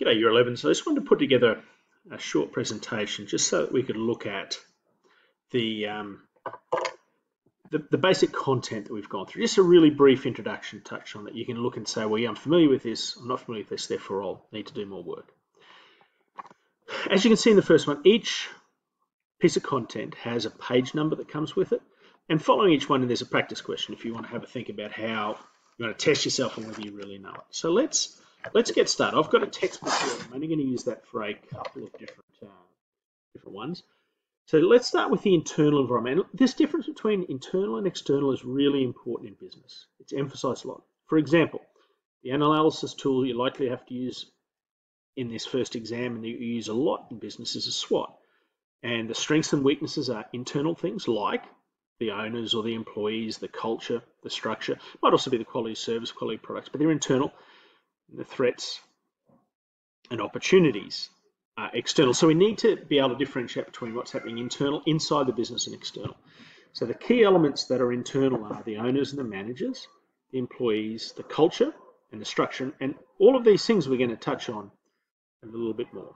G'day Year 11. So I just wanted to put together a short presentation just so that we could look at the basic content that we've gone through. Just a really brief introduction touch on it. You can look and say, well, yeah, I'm familiar with this, I'm not familiar with this, therefore I'll need to do more work. As you can see in the first one, each piece of content has a page number that comes with it. And following each one, there's a practice question if you want to have a think about how you want to test yourself on whether you really know it. So let's get started. I've got a textbook here. I'm only going to use that for a couple of different ones. So let's start with the internal environment. This difference between internal and external is really important in business. It's emphasized a lot. For example, the analysis tool you likely have to use in this first exam and that you use a lot in business is a SWOT. And the strengths and weaknesses are internal things like the owners or the employees, the culture, the structure. Might also be the quality of service, quality of products, but they're internal. The threats and opportunities are external. So we need to be able to differentiate between what's happening internal, inside the business, and external. So the key elements that are internal are the owners and the managers, the employees, the culture, and the structure. And all of these things we're going to touch on a little bit more.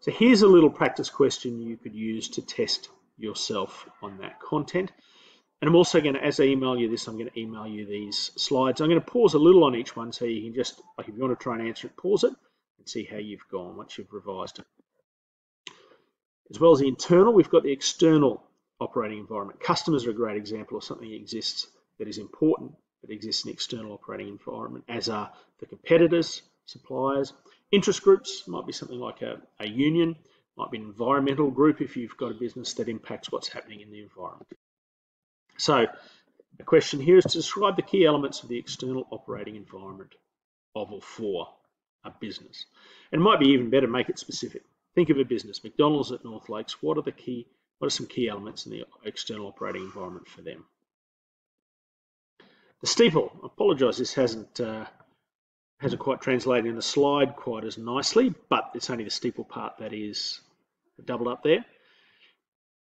So here's a little practice question you could use to test yourself on that content. And I'm also going to, as I email you this, I'm going to email you these slides. I'm going to pause a little on each one so you can just, like if you want to try and answer it, pause it and see how you've gone once you've revised it. As well as the internal, we've got the external operating environment. Customers are a great example of something that exists that is important, that exists in the external operating environment, as are the competitors, suppliers. Interest groups might be something like a union, might be an environmental group if you've got a business that impacts what's happening in the environment. So the question here is to describe the key elements of the external operating environment of or for a business. And it might be even better, make it specific. Think of a business, McDonald's at North Lakes. What are some key elements in the external operating environment for them? The steeple, I apologise, this hasn't quite translated in the slide quite as nicely, but it's only the steeple part that is doubled up there.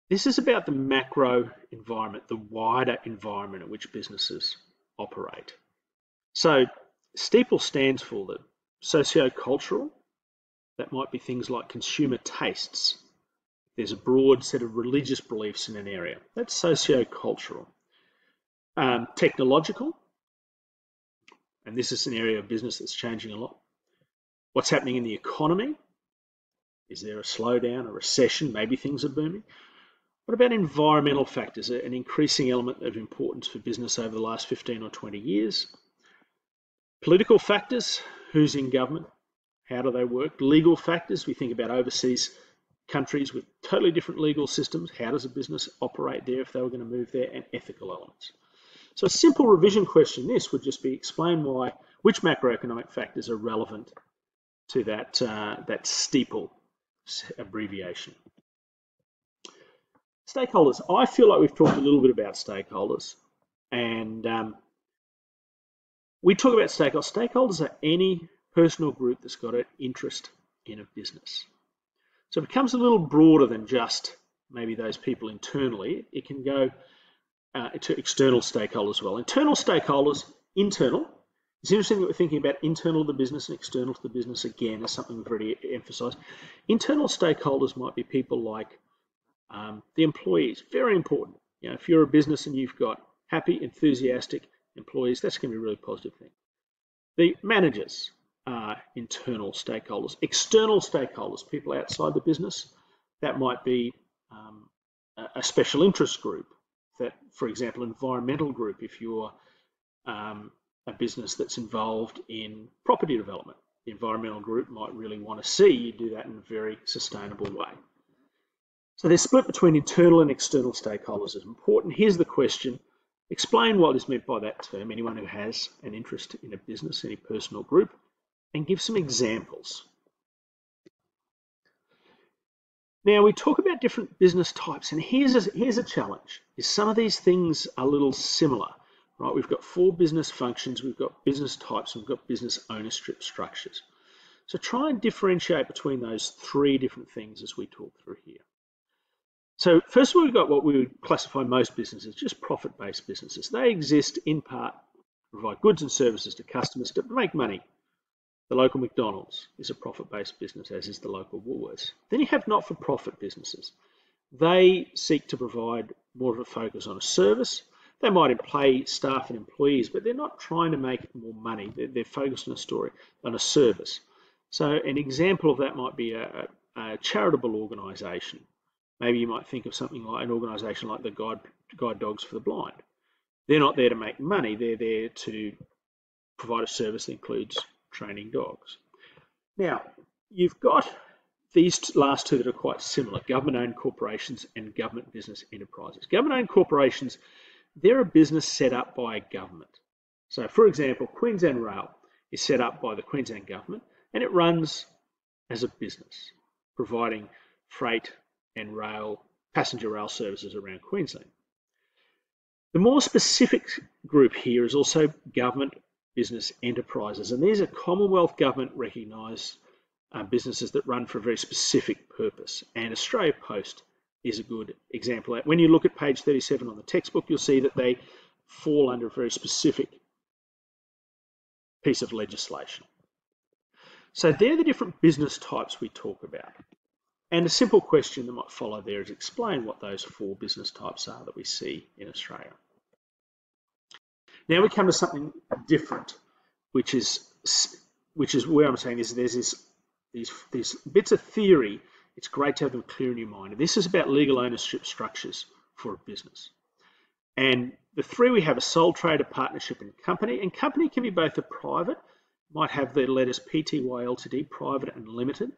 This is about the macro environment, the wider environment in which businesses operate. So steeple stands for the socio-cultural. That might be things like consumer tastes. There's a broad set of religious beliefs in an area. That's socio-cultural. Technological, and this is an area of business that's changing a lot. What's happening in the economy? Is there a slowdown, a recession? Maybe things are booming. What about environmental factors, an increasing element of importance for business over the last 15 or 20 years? Political factors, who's in government? How do they work? Legal factors, we think about overseas countries with totally different legal systems. How does a business operate there if they were going to move there? And ethical elements. So a simple revision question, this would just be explain which macroeconomic factors are relevant to that steeple abbreviation. Stakeholders. I feel like we've talked a little bit about stakeholders, and we talk about stakeholders. Stakeholders are any person or group that's got an interest in a business. So it becomes a little broader than just maybe those people internally. It can go to external stakeholders as well. Internal stakeholders, internal. It's interesting that we're thinking about internal to the business and external to the business again as something we've already emphasised. Internal stakeholders might be people like the employees, very important. You know, if you're a business and you've got happy, enthusiastic employees, that's going to be a really positive thing. The managers are internal stakeholders. External stakeholders, people outside the business, that might be a special interest group. That, for example, environmental group, if you're a business that's involved in property development, the environmental group might really want to see you do that in a very sustainable way. So the split between internal and external stakeholders is important. Here's the question. Explain what is meant by that term, anyone who has an interest in a business, any personal group, and give some examples. Now we talk about different business types, and here's a challenge. Is some of these things are a little similar, right? We've got 4 business functions, we've got business types, we've got business ownership structures. So try and differentiate between those 3 different things as we talk through here. So first of all, we've got what we would classify most businesses, just profit-based businesses. They exist in part to provide goods and services to customers to make money The local McDonald's is a profit-based business, as is the local Woolworths. Then you have not-for-profit businesses. They seek to provide more of a focus on a service. They might employ staff and employees, but they're not trying to make more money. They're focused on a service. So an example of that might be a charitable organisation. Maybe you might think of something like an organisation like the Guide Dogs for the Blind. They're not there to make money. They're there to provide a service that includes training dogs. Now, you've got these last two that are quite similar, government-owned corporations and government business enterprises. Government-owned corporations, they're a business set up by a government. So, for example, Queensland Rail is set up by the Queensland government and it runs as a business, providing freight and passenger rail services around Queensland. The more specific group here is also government business enterprises, and these are Commonwealth government recognised businesses that run for a very specific purpose, and Australia Post is a good example. When you look at page 37 on the textbook, you'll see that they fall under a very specific piece of legislation. So they're the different business types we talk about. And a simple question that might follow there is explain what those four business types are that we see in Australia. Now we come to something different, which is where I'm saying is there's these bits of theory. It's great to have them clear in your mind. And this is about legal ownership structures for a business. And the three we have are sole trader, partnership, and company. And company can be both a private, might have the letters Pty Ltd, private and limited.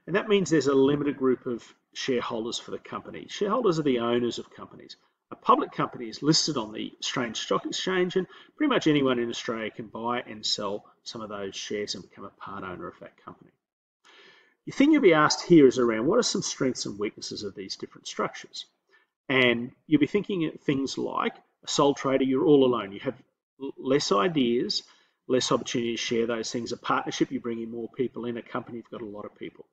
And that means there's a limited group of shareholders for the company. Shareholders are the owners of companies. A public company is listed on the Australian Stock Exchange, and pretty much anyone in Australia can buy and sell some of those shares and become a part owner of that company. The thing you'll be asked here is around what are some strengths and weaknesses of these different structures? And you'll be thinking of things like a sole trader, you're all alone. You have less ideas, less opportunity to share those things. A partnership, you bring in more people in. A company, you've got a lot of people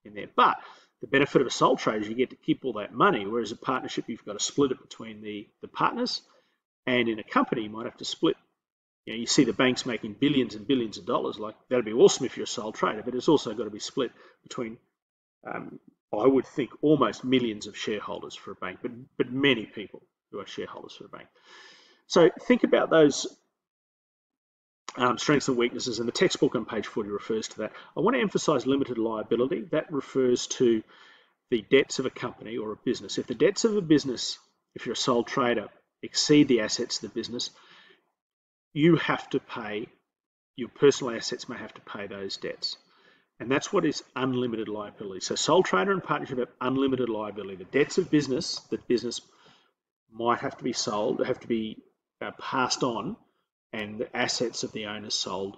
in there. But the benefit of a sole trader is you get to keep all that money, whereas a partnership, you've got to split it between the partners. And in a company, you might have to split. You see the banks making billions and billions of dollars. Like, that'd be awesome if you're a sole trader, but it's also got to be split between, I would think, almost millions of shareholders for a bank, but many people who are shareholders for a bank. So think about those strengths and weaknesses, and the textbook on page 40 refers to that. I want to emphasize limited liability. That refers to the debts of a company or a business. If the debts of a business, if you're a sole trader, exceed the assets of the business, you have to pay, your personal assets may have to pay those debts. And that's what is unlimited liability. So sole trader and partnership have unlimited liability. The debts of business, that business might have to be sold, have to be passed on, and the assets of the owners sold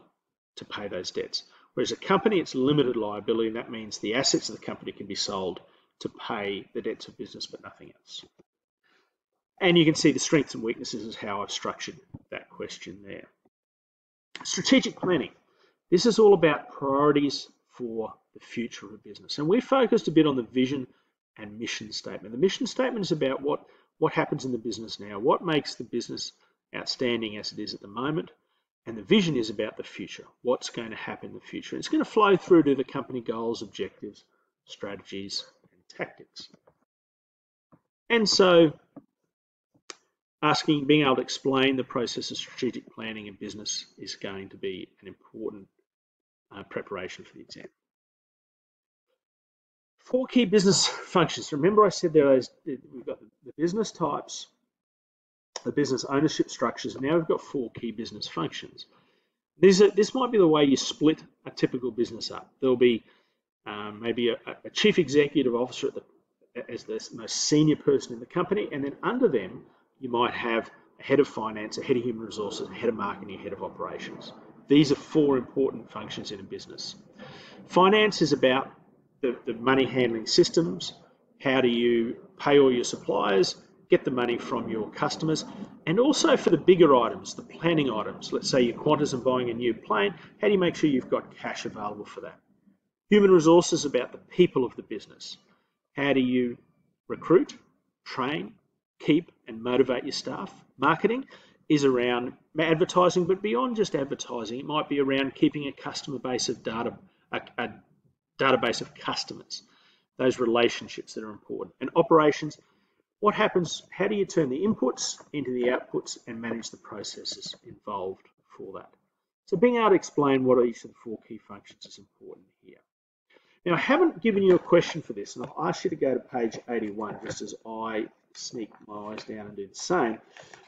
to pay those debts. Whereas a company, it's limited liability, and that means the assets of the company can be sold to pay the debts of business, but nothing else. And you can see the strengths and weaknesses is how I've structured that question there. Strategic planning. This is all about priorities for the future of a business. And we focused a bit on the vision and mission statement. The mission statement is about what happens in the business now, what makes the business outstanding as it is at the moment, and the vision is about the future, what's going to happen in the future. It's going to flow through to the company goals, objectives, strategies, and tactics. And so being able to explain the process of strategic planning in business is going to be an important preparation for the exam. 4 key business functions. Remember I said we've got the business types, the business ownership structures, and now we've got 4 key business functions. This might be the way you split a typical business up. There'll be maybe a chief executive officer as the most senior person in the company, and then under them you might have a head of finance, a head of human resources, a head of marketing, a head of operations. These are 4 important functions in a business. Finance is about the money handling systems. How do you pay all your suppliers, get the money from your customers, and also for the bigger items, the planning items. Let's say you're Qantas and buying a new plane. How do you make sure you've got cash available for that? Human resources is about the people of the business. How do you recruit, train, keep and motivate your staff? Marketing, is around advertising, but beyond just advertising, it might be around keeping a customer base of data, a database of customers, those relationships that are important. And operations, what happens, how do you turn the inputs into the outputs and manage the processes involved for that? So being able to explain what each of the 4 key functions is important here. Now, I haven't given you a question for this, and I'll ask you to go to page 81, just as I sneak my eyes down and do the same.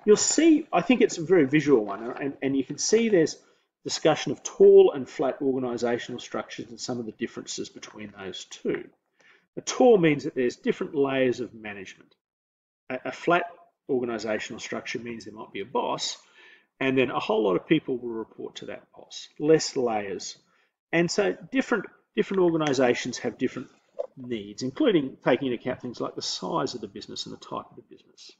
You'll see, I think it's a very visual one, and you can see there's discussion of tall and flat organisational structures and some of the differences between those two. A tall means that there's different layers of management. A flat organisational structure means there might be a boss, and then a whole lot of people will report to that boss, less layers. And so different organisations have different needs, including taking into account things like the size of the business and the type of the business.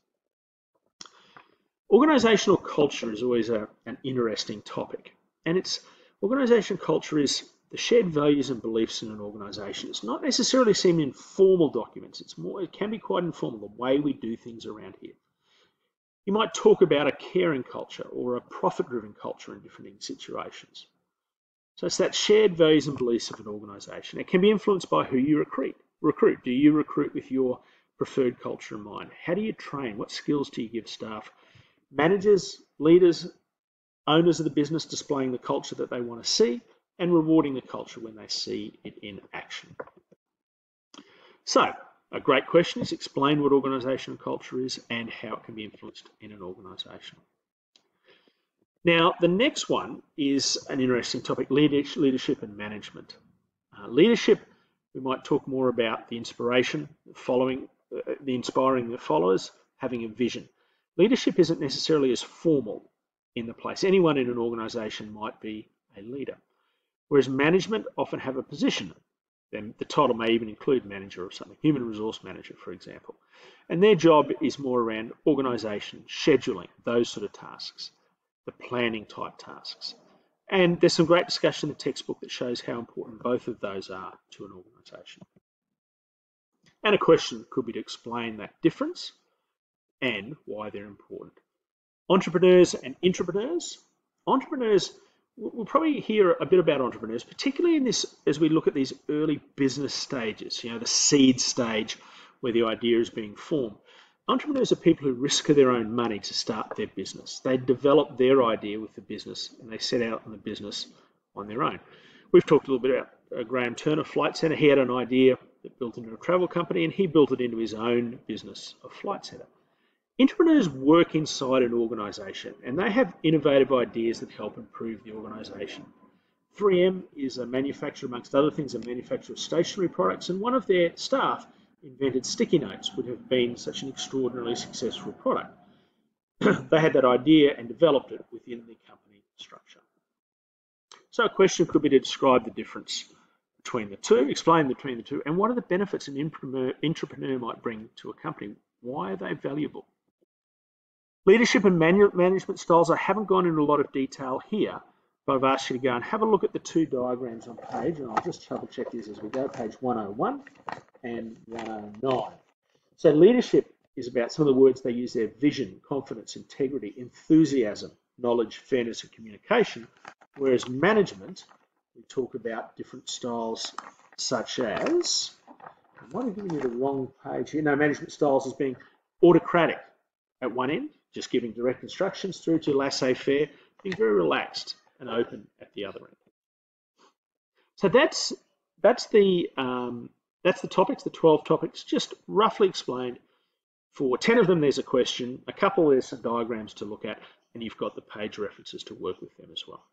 Organisational culture is always an interesting topic, and organisational culture is the shared values and beliefs in an organisation. It's not necessarily seen in formal documents. It can be quite informal, the way we do things around here. You might talk about a caring culture or a profit-driven culture in different situations. So it's that shared values and beliefs of an organisation. It can be influenced by who you recruit. Do you recruit with your preferred culture in mind? How do you train? What skills do you give staff? Managers, leaders, owners of the business displaying the culture that they want to see and rewarding the culture when they see it in action. So a great question is explain what organisational culture is and how it can be influenced in an organisation. Now, the next one is an interesting topic, leadership and management. Leadership, we might talk more about the inspiration, inspiring the followers, having a vision. Leadership isn't necessarily as formal in the place. Anyone in an organisation might be a leader, whereas management often have a position. Then the title may even include manager or something, human resource manager, for example. And their job is more around organisation, scheduling, those sort of tasks, the planning type tasks. And there's some great discussion in the textbook that shows how important both of those are to an organisation. And a question could be to explain that difference and why they're important. Entrepreneurs and intrapreneurs. Entrepreneurs, we'll probably hear a bit about entrepreneurs, particularly in this as we look at these early business stages, the seed stage where the idea is being formed. Entrepreneurs are people who risk their own money to start their business. They develop their idea with the business and they set out on the business on their own. We've talked a little bit about Graham Turner, Flight Centre. He had an idea that built into a travel company and he built it into his own business of Flight Centre. Entrepreneurs work inside an organisation and they have innovative ideas that help improve the organisation. 3M is a manufacturer, amongst other things, a manufacturer of stationery products, and one of their staff invented sticky notes, would have been such an extraordinarily successful product. They had that idea and developed it within the company structure. So a question could be to describe the difference between the two, explain between the two, and what are the benefits an entrepreneur might bring to a company? Why are they valuable? Leadership and management styles, I haven't gone into a lot of detail here, but I've asked you to go and have a look at the two diagrams on page, and I'll just double check this as we go, page 101 and 109. So leadership is about some of the words they use there: vision, confidence, integrity, enthusiasm, knowledge, fairness, and communication. Whereas management, we talk about different styles such as, I might have given you the wrong page here. No, management styles as being autocratic at one end, just giving direct instructions, through to laissez-faire, being very relaxed and open at the other end. So that's the topics, the 12 topics, just roughly explained. For 10 of them, there's a question. A couple, there's some diagrams to look at, and you've got the page references to work with them as well.